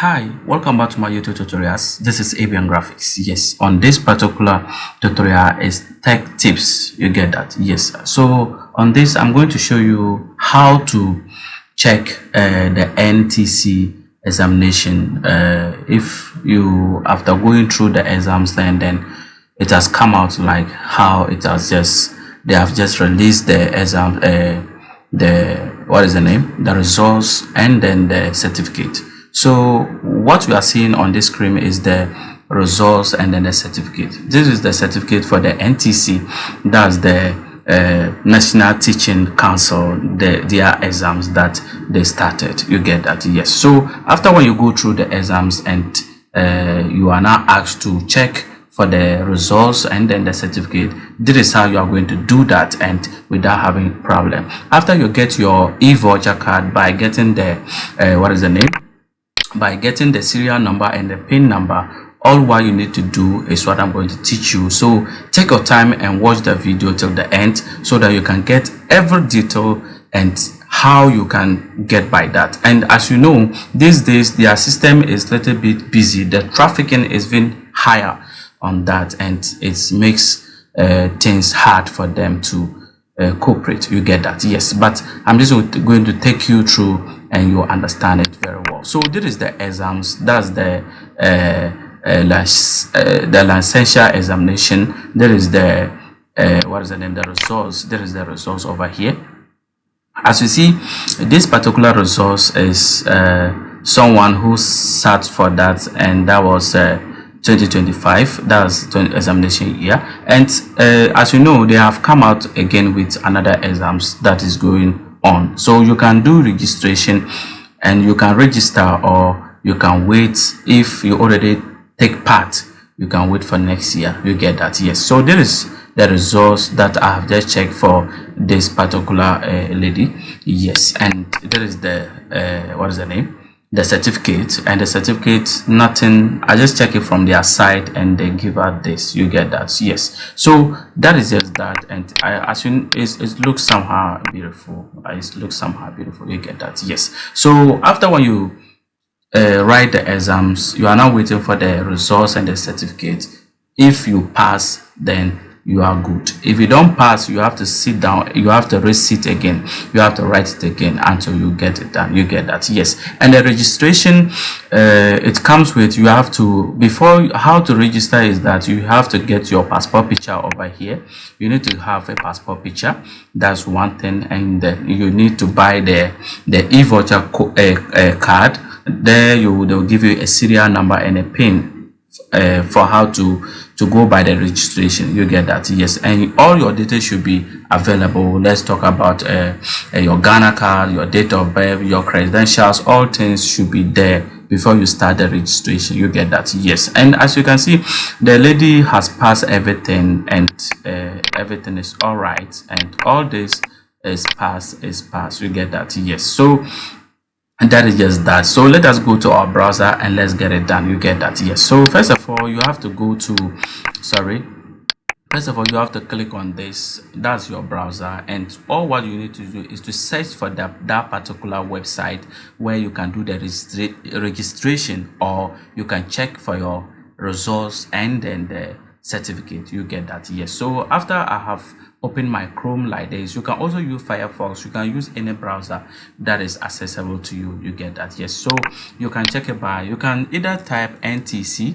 Hi, welcome back to my YouTube tutorials. This is Avian Graphics. Yes, on this particular tutorial is tech tips. You get that? Yes. So on this, I'm going to show you how to check the NTC examination. If you, after going through the exams, then it has come out like how it has just, they have just released the exam, the results, and then the certificate. So what we are seeing on this screen is the results and then the certificate. This is the certificate for the NTC. That's the National Teaching Council, their exams that they started. You get that? Yes. So after when you go through the exams and you are now asked to check for the results and then the certificate, this is how you are going to do that and without having problem. After you get your e-voucher card by getting the by getting the serial number and the PIN number, all what you need to do is what I'm going to teach you. So take your time and watch the video till the end so that you can get every detail and how you can get by that. And as you know, these days their system is a little bit busy. The trafficking is even higher on that, and it makes things hard for them to cooperate. You get that? Yes. But I'm just going to take you through and you understand it very well. So this is the exams. That's the licensure examination. There is the the results. There is the results over here. As you see, this particular results is someone who sat for that, and that was 2025. That's the examination year. And as you know, they have come out again with another exams that is going on. So you can do registration and you can register, or you can wait. If you already take part, you can wait for next year. You get that? Yes. So there is the results that I have just checked for this particular lady. Yes. And there is the the certificate, and the certificate, nothing, I just check it from their side and they give out this. You get that? Yes. So that is just that, and I assume it looks somehow beautiful. It looks somehow beautiful. You get that? Yes. So after when you write the exams, you are now waiting for the results and the certificate. If you pass, then you are good. If you don't pass, you have to sit down, you have to resit again, you have to write it again until you get it done. You get that? Yes. And the registration, it comes with, you have to, before, how to register is that you have to get your passport picture over here. You need to have a passport picture. That's one thing. And you need to buy the e-voucher card. There they'll give you a serial number and a PIN for how to go by the registration. You get that? Yes. And all your data should be available. Let's talk about your Ghana card, your date of birth, your credentials. All things should be there before you start the registration. You get that? Yes. And as you can see, the lady has passed everything, and everything is all right, and all this is passed. You get that? Yes. So and that is just that. So let us go to our browser and let's get it done. You get that? Yes. So first of all, you have to go to, first of all, you have to click on this. That's your browser, and all what you need to do is to search for that particular website where you can do the registration, or you can check for your results and then the certificate. You get that? Yes. So after I have open my Chrome like this, you can also use Firefox. You can use any browser that is accessible to you. You get that? Yes. So you can check it by, you can either type NTC.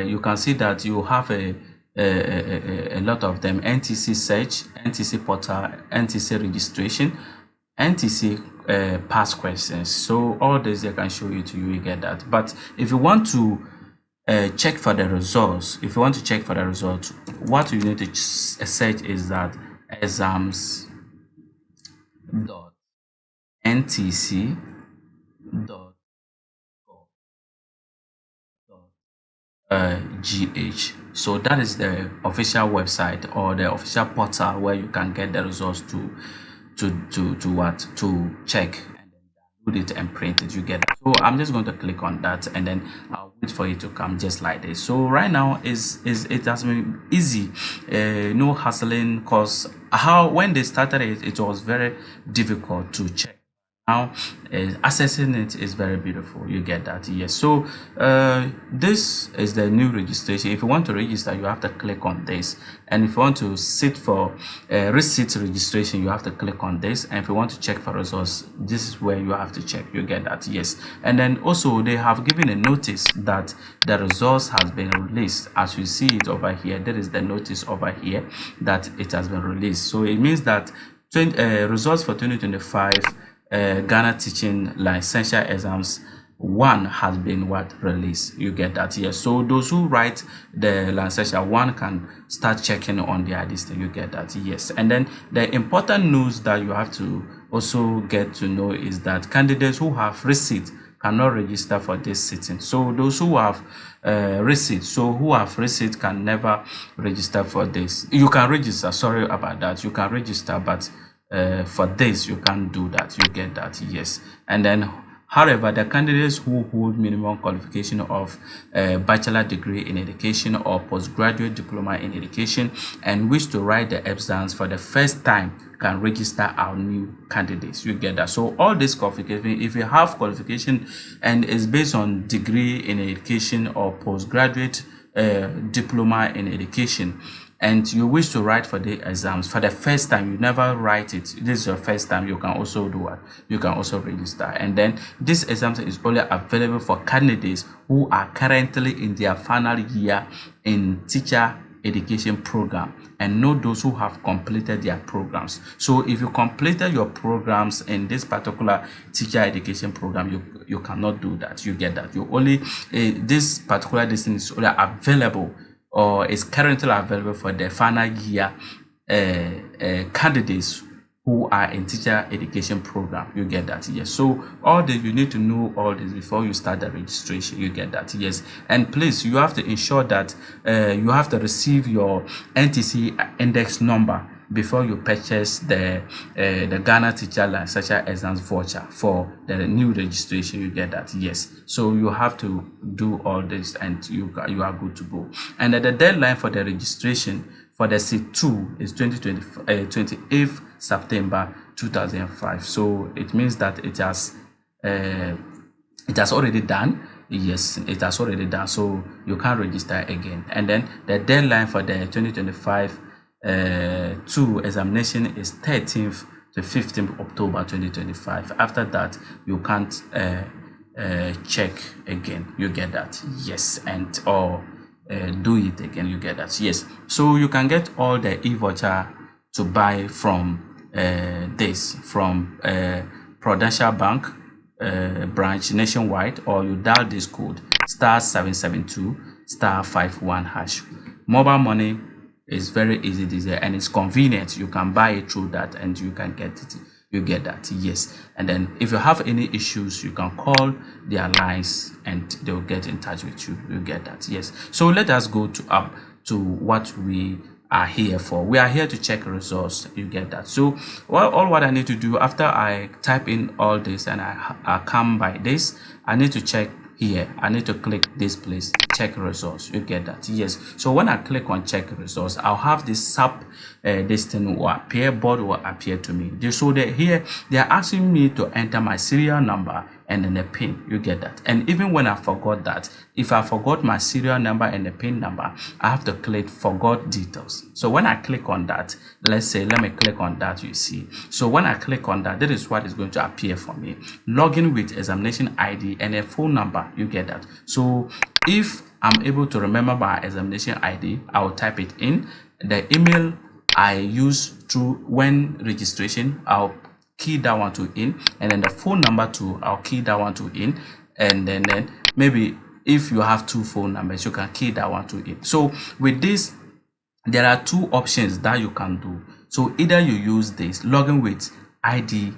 You can see that you have a lot of them: NTC search, NTC portal, NTC registration, NTC past questions. So all this they can show you to you. You get that? But if you want to check for the results, what you need to search is that exams.ntc.gov.gh. So that is the official website or the official portal where you can get the results to check and then download it and print it. You get that? So I'm just going to click on that, and then I'll wait for it to come just like this. So right now it has been easy, no hassling, because when they started it was very difficult to check. now accessing it is very beautiful. You get that? Yes. So this is the new registration. If you want to register, you have to click on this, and if you want to sit for receipt registration, you have to click on this, and if you want to check for results, this is where you have to check. You get that? Yes. And then also they have given a notice that the results has been released. As you see it over here, there is the notice over here that it has been released. So it means that results for 2025 Ghana Teaching Licensure Exams 1 has been released. You get that? Yes. So those who write the licensure 1 can start checking on their list. You get that? Yes. And then the important news that you have to also get to know is that candidates who have receipt cannot register for this sitting. So those who have receipt, can never register for this. You can register, sorry about that, you can register, but for this you can't do that. You get that? Yes. And then however, the candidates who hold minimum qualification of a bachelor degree in education or postgraduate diploma in education and wish to write the exams for the first time can register our new candidates. You get that? So all this qualification, if you have qualification and is based on degree in education or postgraduate diploma in education, and you wish to write for the exams for the first time, you never write it, this is your first time, you can also do what? You can also register. And then this exam is only available for candidates who are currently in their final year in teacher education program, and not those who have completed their programs. So if you completed your programs in this particular teacher education program, you cannot do that. You get that? You only this particular distance is only available or is currently available for the final year candidates who are in teacher education program. You get that? Yes. So all this, you need to know all this before you start the registration. You get that? Yes. And please, you have to ensure that you have to receive your NTC index number before you purchase the Ghana Teacher Licensure Exams voucher for the new registration. You get that? Yes. So you have to do all this, and you are good to go. And the deadline for the registration for the C2 is 28th September 2005. So it means that it has already done. Yes, it has already done. So you can register again. And then the deadline for the 2025 2 examination is 13th to 15th October 2025. After that, you can't check again. You get that? Yes. And or do it again. You get that? Yes. So you can get all the e-voucher to buy from from Prudential Bank branch nationwide, or you dial this code *772 *51#. Mobile money is very easy and it's convenient. You can buy it through that and you can get it. You get that? Yes. And then if you have any issues, you can call their lines and they'll get in touch with you. You get that? Yes. So let us go to what we are here for. We are here to check results. You get that? So what I need to do after I type in all this and I come by this, I need to check here. I need to click this place, check results. You get that? Yes. So when I click on check results, I'll have this this thing will appear, board will appear to me. So here they are asking me to enter my serial number and then a pin. You get that? And even when I forgot that, if I forgot my serial number and the pin number, I have to click forgot details. So when I click on that, let me click on that, you see. So when I click on that, that is what is going to appear for me. Login with examination ID and a phone number. You get that? So if I'm able to remember my examination ID, I will type it in. The email I use through when registration, I'll key that one to in, and then the phone number too, I'll key that one to in, and then maybe if you have two phone numbers, you can key that one to in. So with this, there are two options that you can do. So either you use this login with ID,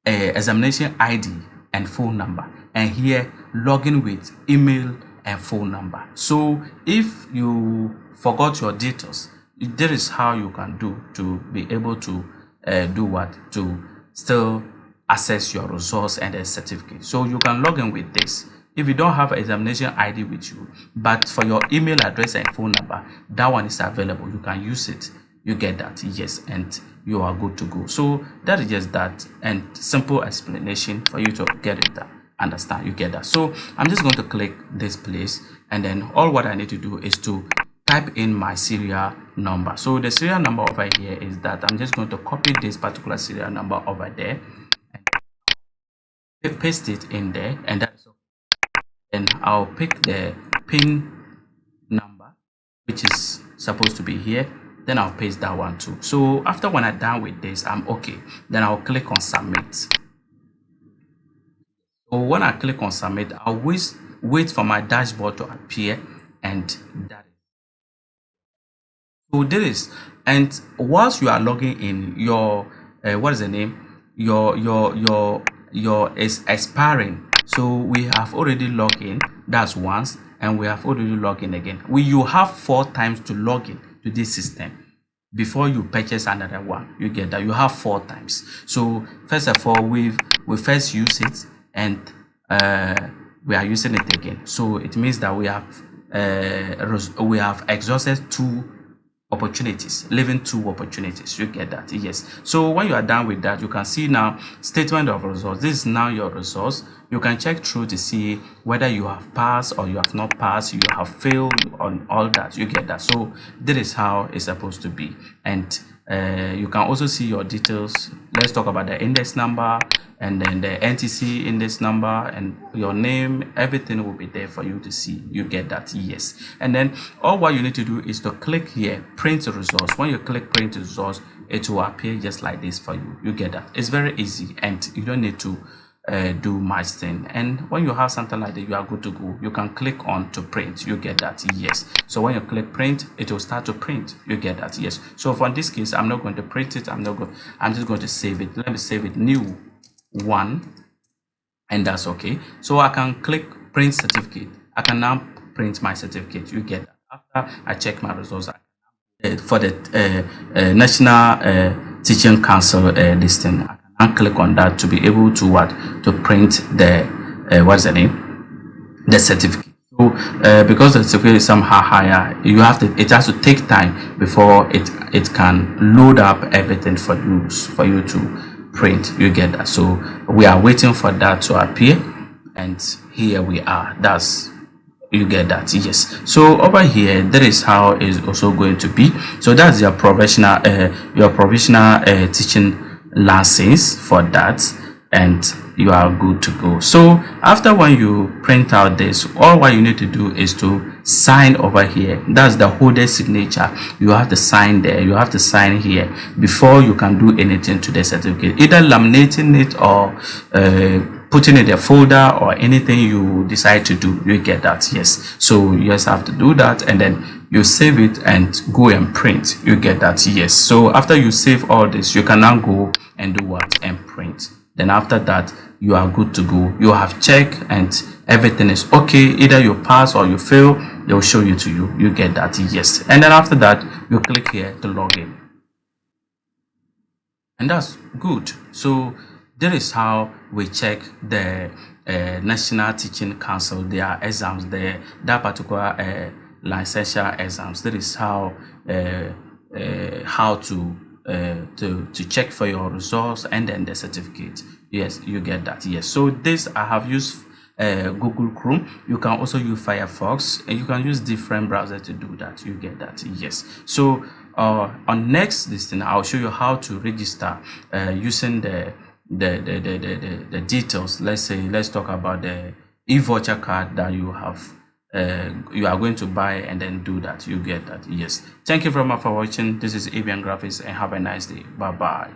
examination ID and phone number, and here login with email and phone number. So if you forgot your details, there is how you can do to be able to do what? To still access your results and a certificate. So you can log in with this. If you don't have examination ID with you, but for your email address and phone number, that one is available. You can use it. You get that? Yes, and you are good to go. So that is just that, and simple explanation for you to get it done. Understand? You get that? So I'm just going to click this place, and then all what I need to do is to type in my serial number. So the serial number over here is that I'm just going to copy this particular serial number over there and paste it in there, and that's okay. Then I'll pick the pin number, which is supposed to be here. Then I'll paste that one too. So after when I'm done with this, I'm okay. Then I'll click on submit. So when I click on submit, I'll wait for my dashboard to appear, and that is so this. And whilst you are logging in, your what is the name, your is expiring. So we have already logged in, that's once, and we have already logged in again. You have 4 times to log in to this system before you purchase another one. You get that? You have 4 times. So first of all, we first use it, and we are using it again. So it means that we have exhausted 2 opportunities, leaving 2 opportunities. You get that? Yes. So when you are done with that, you can see now statement of results. This is now your results. You can check through to see whether you have passed or you have not passed, you have failed on all that. You get that? So this is how it's supposed to be. And you can also see your details. Let's talk about the index number, and then the NTC index number, and your name. Everything will be there for you to see. You get that? Yes. And then all what you need to do is to click here, print results. When you click print results, it will appear just like this for you. You get that? It's very easy, and you don't need to do much thing. And when you have something like that, you are good to go. You can click on to print. You get that? Yes. So when you click print, it will start to print. You get that? Yes. So for this case, I'm not going to print it. I'm just going to save it. Let me save it, new one, and that's okay. So I can click print certificate. I can now print my certificate. You get that? After I check my results, for the National Teaching Council listing, I can now click on that to be able to to print the what's the name, the certificate. So because the certificate is somehow higher, it has to take time before it can load up everything for you to print. You get that? So we are waiting for that to appear, and here we are. You get that? Yes. So over here, that is how it's also going to be. So that's your provisional teaching license for that, and you are good to go. So after when you print out this, all what you need to do is to sign over here. That's the holder signature. You have to sign there. You have to sign here before you can do anything to the certificate, either laminating it or putting in a folder or anything you decide to do. You get that? Yes. So you just have to do that, and then you save it and go and print. You get that? Yes. So after you save all this, you can now go and do what? And print. Then after that, you are good to go. You have checked and everything is okay. Either you pass or you fail, they will show you to you. You get that? Yes. And then after that, you click here to log in, and that's good. So that is how we check the National Teaching Council, their exams, that particular licensure exams. That is how to check for your results and then the certificate. Yes, you get that? Yes. So this, I have used Google Chrome. You can also use Firefox, and you can use different browsers to do that. You get that? Yes. So on next listing, I'll show you how to register using the details. Let's talk about the e-voucher card that you are going to buy, and then do that. You get that? Yes. Thank you very much for watching. This is Avian Graphics, and have a nice day. Bye bye.